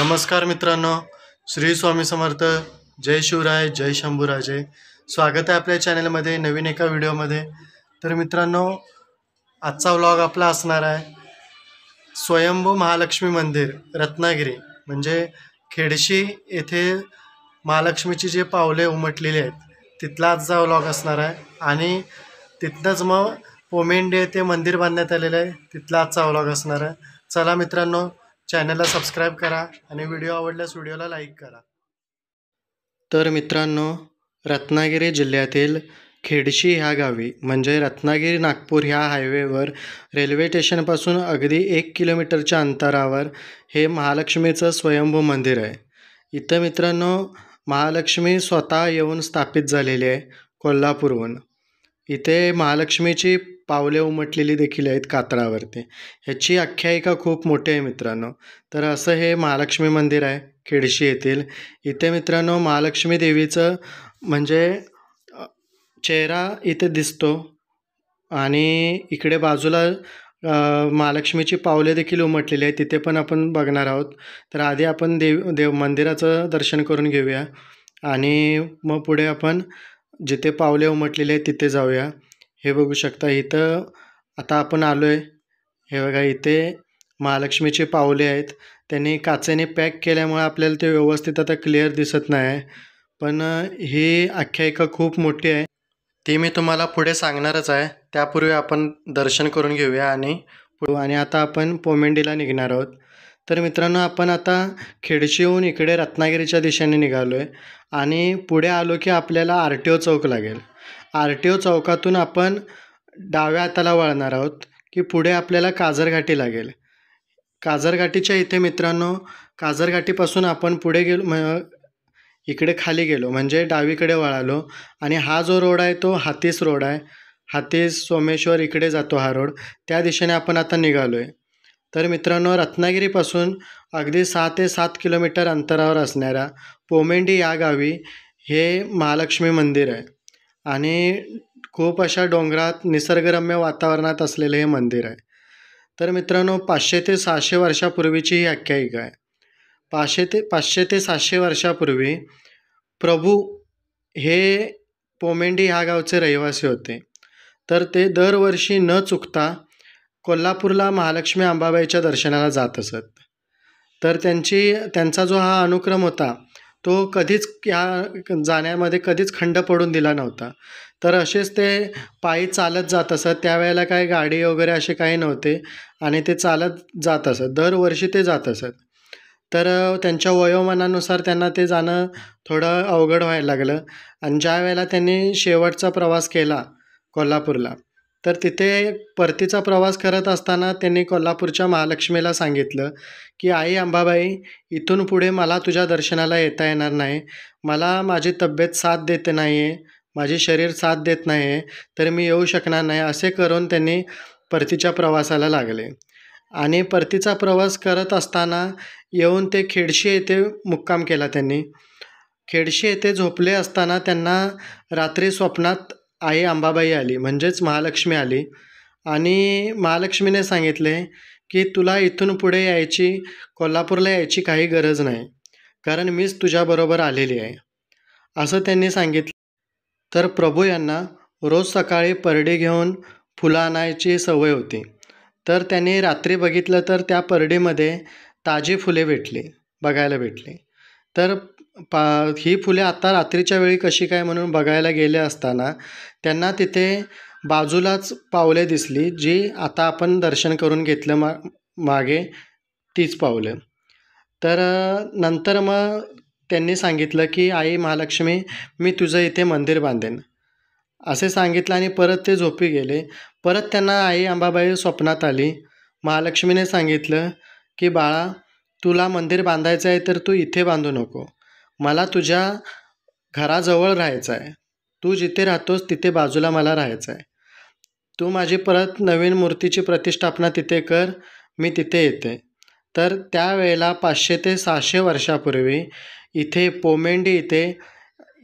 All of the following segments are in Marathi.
नमस्कार मित्रांनो, श्री स्वामी समर्थ, जय शिवराय, जय शंभूराजे. स्वागत आहे आपल्या चॅनलमध्ये नवीन एका व्हिडिओमध्ये. तर मित्रांनो, आजचा व्लॉग आपला असणार आहे स्वयंभू महालक्ष्मी मंदिर रत्नागिरी म्हणजे खेडशी येथे महालक्ष्मीची जे पावले उमटलेली आहेत तिथला आजचा व्लॉग असणार आहे. आणि तिथनंच मग पोमेंडी येथे मंदिर बांधण्यात आलेलं आहे, तिथला आजचा व्लॉग असणार आहे. चला मित्रांनो, चॅनलला सबस्क्राईब करा आणि व्हिडिओ आवडल्यास व्हिडिओला लाईक करा. तर मित्रांनो, रत्नागिरी जिल्ह्यातील खेडशी ह्या गावी म्हणजे रत्नागिरी नागपूर ह्या हायवेवर रेल्वे स्टेशनपासून अगदी 1 किलोमीटरच्या अंतरावर हे महालक्ष्मीचं स्वयंभू मंदिर आहे. इथं मित्रांनो महालक्ष्मी स्वतः येऊन स्थापित झालेली आहे कोल्हापूरहून. इथे महालक्ष्मीची पावले उमटलेली देखील आहेत कातळावरती. ह्याची आख्यायिका खूप मोठी आहे मित्रांनो. तर असं हे महालक्ष्मी मंदिर आहे खेडशी येथील. इथे मित्रांनो महालक्ष्मी देवीचं म्हणजे चेहरा इथे दिसतो आणि इकडे बाजूला महालक्ष्मीची पावले देखील उमटलेली आहेत, तिथे पण आपण बघणार आहोत. तर आधी आपण देव मंदिराचं दर्शन करून घेऊया आणि मग पुढे आपण जिथे पावले उमटलेले आहेत तिथे जाऊया. हे बघू शकता इथं आता आपण आलो आहे. हे बघा, इथे महालक्ष्मीचे पावले आहेत. त्यांनी काचेने पॅक केल्यामुळे आपल्याला ते व्यवस्थित आता क्लिअर दिसत नाही आहे, पण ही आख्यायिका खूप मोठी आहे, ती मी तुम्हाला पुढे सांगणारच आहे. त्यापूर्वी आपण दर्शन करून घेऊया आणि आता आपण पोमेंडीला निघणार आहोत. तर मित्रांनो, आपण आता खेडशीहून इकडे रत्नागिरीच्या दिशेने निघालो आहे आणि पुढे आलो की आपल्याला RTO चौक लागेल. RTO चौकातून आपण डाव्या हाताला वळणार आहोत की पुढे आपल्याला काजरघाटी लागेल. काजरघाटीच्या इथे मित्रांनो, काजरघाटीपासून आपण पुढे गेलो, इकडे खाली गेलो म्हणजे डावीकडे वळालो आणि हा जो रोड आहे तो हातीस रोड आहे. हातीस सोमेश्वर इकडे जातो हा रोड, त्या दिशेने आपण आता निघालो आहे. तर मित्रांनो, रत्नागिरीपासून अगदी 6 ते 7 किलोमीटर अंतरावर असणाऱ्या पोमेंडी या गावी हे महालक्ष्मी मंदिर आहे आणि खूप अशा डोंगरात निसर्गरम्य वातावरणात असलेले हे मंदिर आहे. तर मित्रांनो, 500 ते 600 वर्षापूर्वीची ही आख्यायिका आहे. 500 ते 700 वर्षापूर्वी प्रभू हे पोमेंडी ह्या गावचे रहिवासी होते. तर ते दरवर्षी न चुकता कोल्हापूरला महालक्ष्मी अंबाबाईच्या दर्शनाला जात असत. तर त्यांचा जो हा अनुक्रम होता तो कधीच या जाण्यामध्ये कधीच खंड पडून दिला नव्हता. तर असेच ते पायी चालत जात असत. त्यावेळेला काय गाडी वगैरे असे काही नव्हते आणि ते चालत जात असत, दरवर्षी ते जात असत. तर त्यांच्या वयोमानानुसार त्यांना ते जाणं थोडं अवघड व्हायला लागलं आणि ज्या वेळेला त्यांनी शेवटचा प्रवास केला कोल्हापूरला, तर तिथे परतीचा प्रवास करत असताना त्यांनी कोल्हापूरच्या महालक्ष्मीला सांगितलं की आई अंबाबाई, इथून पुढे मला तुझ्या दर्शनाला येता येणार नाही, मला माझी तब्येत साथ देते नाही आहे, माझे शरीर साथ देत नाही आहे, तर मी येऊ शकणार नाही. असे करून त्यांनी परतीच्या प्रवासाला लागले आणि परतीचा प्रवास करत असताना येऊन ते खेडशी येथे मुक्काम केला. त्यांनी खेडशी येथे झोपले असताना त्यांना रात्री स्वप्नात आई अंबाबाई आली म्हणजेच महालक्ष्मी आली आणि महालक्ष्मीने सांगितले की तुला इथून पुढे कोल्हापूरला यायची काही गरज नाही, कारण मीच तुझ्याबरोबर आलेली आहे, असं त्यांनी सांगितलं. तर प्रभू यांना रोज सकाळी परडी घेऊन फुलं आणायची सवय होती. तर त्यांनी रात्री बघितलं तर त्या परडीमध्ये ताजी फुले बघायला भेटली. तर ही फुले आता रात्रीच्या वेळी कशी काय म्हणून बघायला गेले असताना त्यांना तिथे बाजूलाच पावले दिसली, जी आता आपण दर्शन करून घेतलं मागे तीच पावलं. तर नंतर मग त्यांनी सांगितलं की आई महालक्ष्मी, मी तुझं इथे मंदिर बांधेन असे सांगितलं आणि परत ते झोपी गेले. परत त्यांना आई अंबाबाई स्वप्नात आली. महालक्ष्मीने सांगितलं की बाळा, तुला मंदिर बांधायचं आहे तर तू इथे बांधू नको, मला तुझ्या घराजवळ राहायचं आहे, तू जिथे राहतोस तिथे बाजूला मला राहायचं आहे, तू माझी परत नवीन मूर्तीची प्रतिष्ठापना तिथे कर, मी तिथे येते. तर त्यावेळेला 500 ते 600 वर्षापूर्वी इथे पोमेंडी इथे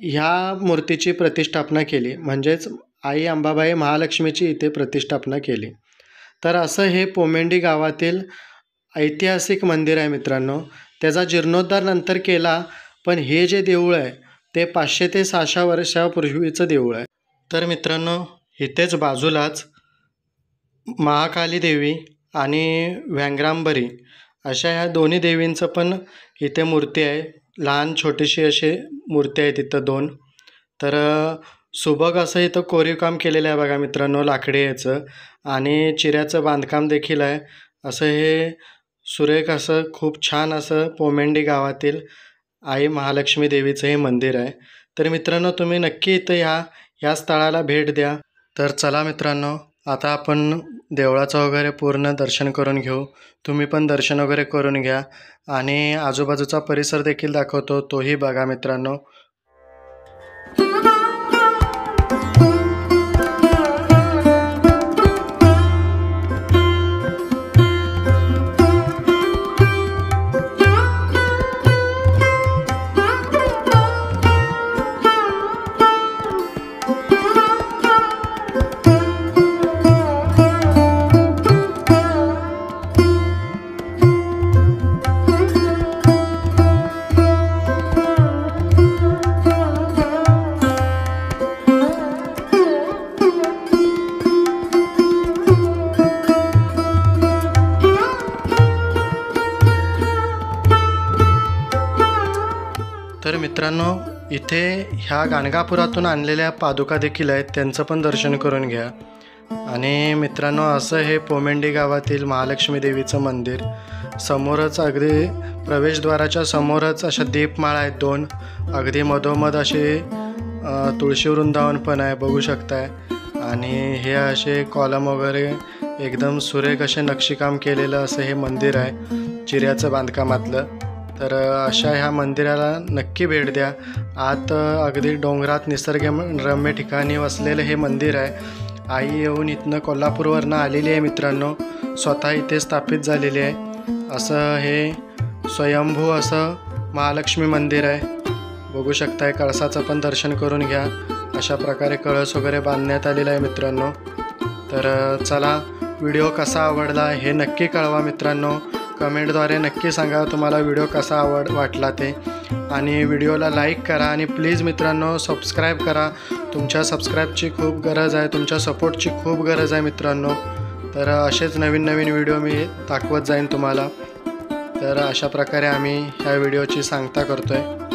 ह्या मूर्तीची प्रतिष्ठापना केली, म्हणजेच आई अंबाबाई महालक्ष्मीची इथे प्रतिष्ठापना केली. तर असं हे पोमेंडी गावातील ऐतिहासिक मंदिर आहे मित्रांनो. त्याचा जीर्णोद्धार नंतर केला, पण हे जे देऊळ आहे ते 500 ते 600 वर्षापूर्वीचं देऊळ आहे. तर मित्रांनो, इथेच बाजूलाच महाकाली देवी आणि व्यंग्रांबरी अशा ह्या दोन्ही देवींचं पण इथे मूर्ती आहे. लहान छोटीशी अशी मूर्ती आहे तिथं 2. तर सुबक असं इथं कोरीवकाम केलेलं आहे बघा मित्रांनो, लाकडी याचं आणि चिऱ्याचं बांधकाम देखील आहे. असं हे सुरेख असं खूप छान असं पोमेंडी गावातील आई महालक्ष्मी देवीचं हे मंदिर आहे. तर मित्रांनो, तुम्ही नक्की इथं ह्या स्थळाला भेट द्या. तर चला मित्रांनो, आता आपण देवळाचं वगैरे पूर्ण दर्शन करून घेऊ. तुम्ही पण दर्शन वगैरे करून घ्या आणि आजूबाजूचा परिसर देखील दाखवतो, तोही बघा मित्रांनो. तर मित्रांनो, इथे ह्या गाणगापुरातून आणलेल्या पादुका देखील आहेत, त्यांचं पण दर्शन करून घ्या. आणि मित्रांनो, असं हे पोमेंडी गावातील महालक्ष्मी देवीचं मंदिर. समोरच अगदी प्रवेशद्वाराच्या समोरच अशा दीपमाळा आहेत 2. अगदी मधोमध असे तुळशी वृंदावन पण आहे, बघू शकताय. आणि हे असे कॉलम वगैरे एकदम सुरेख असे नक्षीकाम केलेलं असं हे मंदिर आहे, चिऱ्याचं बांधकामातलं. तर अशा ह्या मंदिराला नक्की भेट द्या. आत अगदी डोंगरात निसर्गरम्य ठिकाणी वसलेलं हे मंदिर आहे. आई येऊन इथनं कोल्हापूरवरनं आलेली आहे मित्रांनो, स्वतः इथे स्थापित झालेली आहे. असं हे स्वयंभू असं महालक्ष्मी मंदिर आहे, बघू शकताय. कळसाचं पण दर्शन करून घ्या. अशा प्रकारे कळस वगैरे बांधण्यात आलेला आहे मित्रांनो. तर चला, व्हिडिओ कसा आवडला हे नक्की कळवा मित्रांनो. कमेंटद्वारे नक्की सांगा तुम्हाला व्हिडिओ कसा वाटला ते. आणि व्हिडिओला लाईक करा आणि प्लीज मित्रांनो सबस्क्राईब करा. तुमच्या सबस्क्राईबची खूप गरज आहे, तुमच्या सपोर्टची खूप गरज आहे मित्रांनो. तर असेच नवीन नवीन व्हिडिओ मी दाखवत जाईन तुम्हाला. तर अशा प्रकारे आम्ही ह्या व्हिडिओची सांगता करतो आहे.